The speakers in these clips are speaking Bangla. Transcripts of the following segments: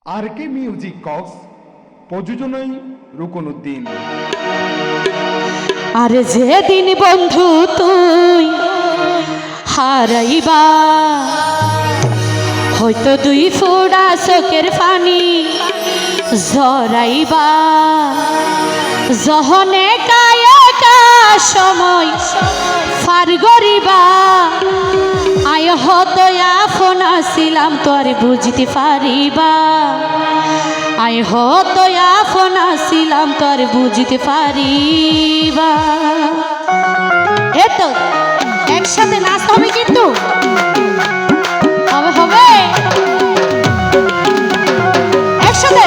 আর কে মিউজিক কক্স প্রযোজনায় রুকনউদ্দিন। আরে যেদিন বন্ধু তুই হারাইবা, হয়তো দুই ফোঁটা চোখের পানি ঝরাইবা, যহনে কায়াকা সময় ফার গরিবা, আয় হত আফন আসিলাম তোর বুঝতে পারিবা, আয় হত আফন আসিলাম তোর বুঝতে পারিবা। এতো একসাথে নাচতে হবে কিন্তু হবে হবে একসাথে।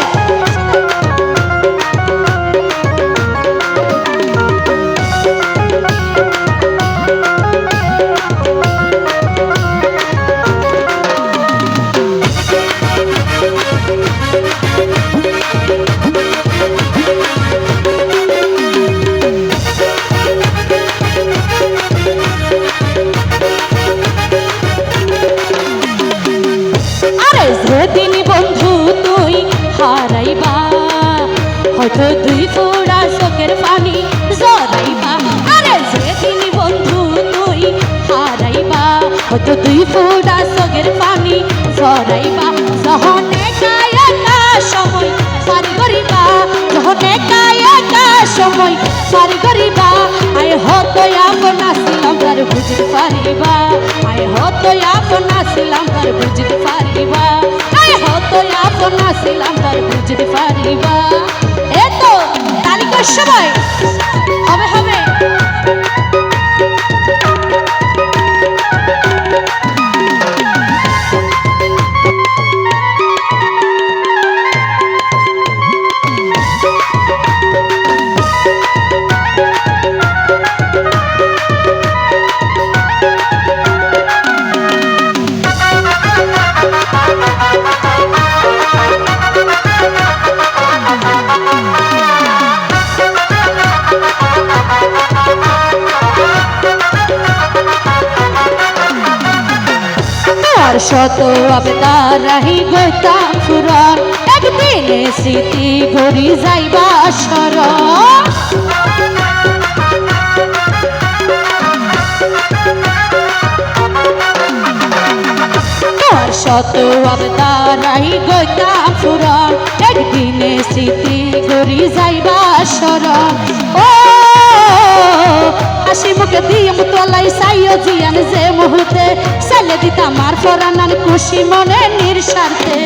যেদিন বন্ধু তুই হারাইবা, হয়তো দুই ফোঁটা চোখের পানি ঝরাইবা। আরে যেদিন বন্ধু তুই হারাইবা, হয়তো দুই ফোঁটা চোখের পানি ঝরাইবা, যহনে কায়াকা সময় পার করিবা, যহনে কায়াকা সময় পার করিবা, আয় হতো আপন আসিলাম তার বুঝতে পারিবা, আয় হতো আপন আসিলাম তার বুঝতে পারিবা, হতো আপন আসিলাম তার বুঝতে পারিবা। এতো তালিকার সময় হবে হবে। শত আবেদার রাহি গইতাম ফুরন, একদিনে স্মৃতি ঘুরি যাইবা শরণ। শত আবেদার রাহি গইতাম ফুরন, একদিনে স্মৃতি ঘুরি যাইবা শরণ। ও হাসি মুখে দিয়ে মুতলাই সাইও জিয়ান যে মুহূর্তে চাইলে দিতাম আর ফরানান খুশি মনে নির্স্বার্থে।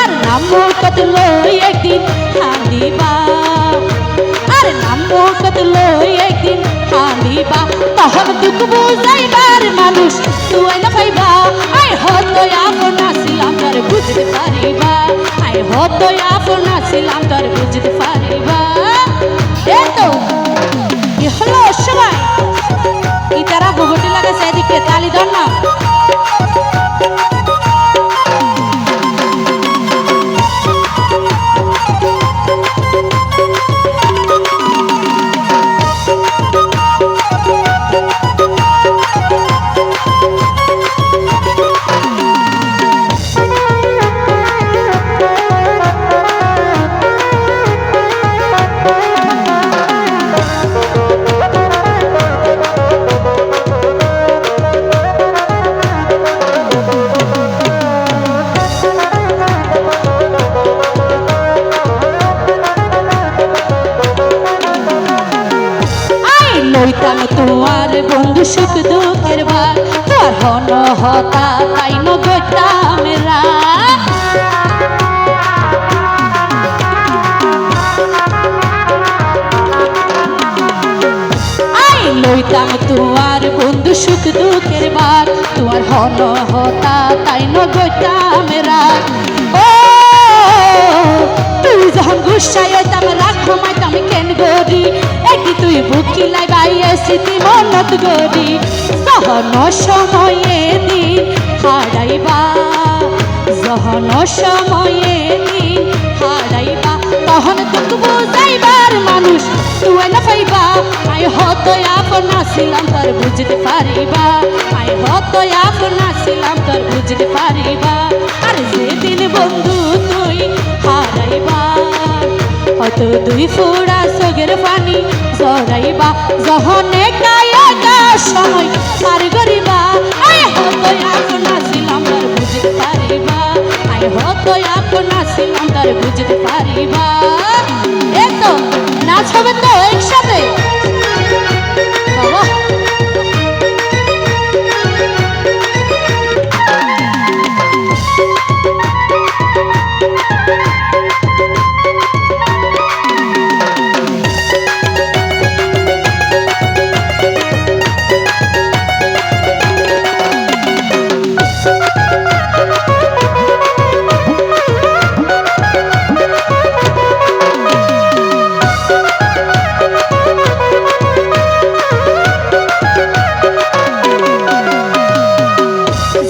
আর নাম কত লই একদিন হাঁদিবা, আর নাম কত লই একদিন হাঁদিবা, তখন দুঃখ বুঝাইবার মানুষ তুই না পাইবা, আয় হতো আপন আসিলাম তোর বুঝতে পারিবা, আয় হতো আপন আসিলাম তোর বুঝতে পারিবা। এতো হলো সময় কি তারা বহুটি লাগাছে, এদিকে তালি ধর না। লইতাম তোমার বন্ধু সুখ দুঃখের ভাগ, তোর হন হতা তাই ন গইতাম রাগ। লইতাম তোমার বন্ধু সুখ দুঃখের ভাগ, তোমার হন হতা তাই ন গইতাম রাগ। ও তুই যখন গুসাই হইতাম রাগ ঘুমাইতাম কেন গরি, একই তুই বুকি লাগাই স্মৃতি মনত গরি, যহন সময়ে দিন হারাইবা, যহন সময়ে দিন হারাইবা, তখন তোকে বুঝাইবার মানুষ তুই না পাইবা, আয় হতো আপন আসিলাম তোর বুঝতে পারিবা, আয় হতো আপন আসিলাম তোর বুঝতে পারিবা। আর যেদিন বন্ধু তুই হয়তো দুই ফোঁড়া চোখের পানি জড়াইবা যখন একা একা সময় পার করিবা আয় হতো আপনা ছিলাম তার বুঝতে পারিবা আয় হতো আপনা ছিলাম তার বুঝতে পারিবা এতো নাচ হবে তো একসাথে বাবা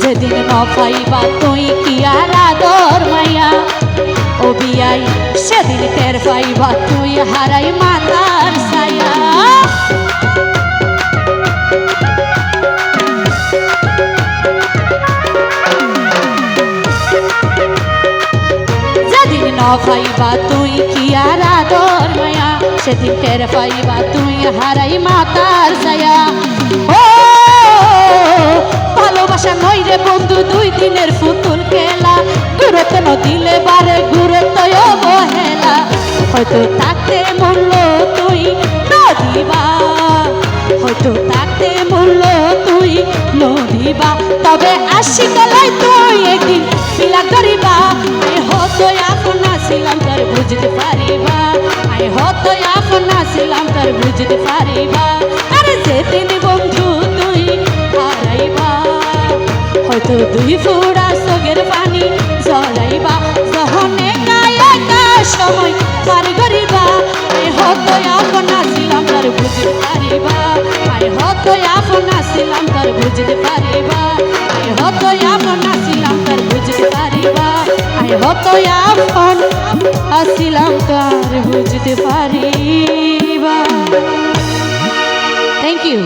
যেদিন পাইবা তুই কি আর আদর মাইয়া ও বিয়াই সেদিন টের পাইবা তুই হারাই মাতার ছায়া যেদিন পাইবা তুই কি আর আদর মায়া সেদিন টের পাইবা তুই হারাই মাতার ছায়া ও ভালোবাসা নয় রে বন্ধু দুই দিনের ফুতুল খেলা গুরুত্ব ন দিলে বারে গুরুত্ব অবহেলা হয়তো থাকতে মূল্য তুই নদিবা হয়তো থাকতে মূল্য তুই নদিবা তবে আসি গলাই তুই একদিন মিলা করিবা আয় হতো আপনা ছিলাম তার বুঝতে পারিবা আয় হতো আপনা ছিলাম তার বুঝতে পারিবা আরে যেদিন বন্ধু তুই হারাইবা হয়তো দুই ফোঁড়া চোখের পানি জড়াইবা যখন একা একা সময় পার করিবা আয় হতো আপনা ছিলাম তার বুঝতে পারিবা আয় হতো আপনা ছিলাম তার বুঝতে পারিবা আয় হতো আপনা ছিলাম তার বুঝতে পারিবা আয় হতো আপনা ছিলাম তার বুঝতে পারিবা। Thank you.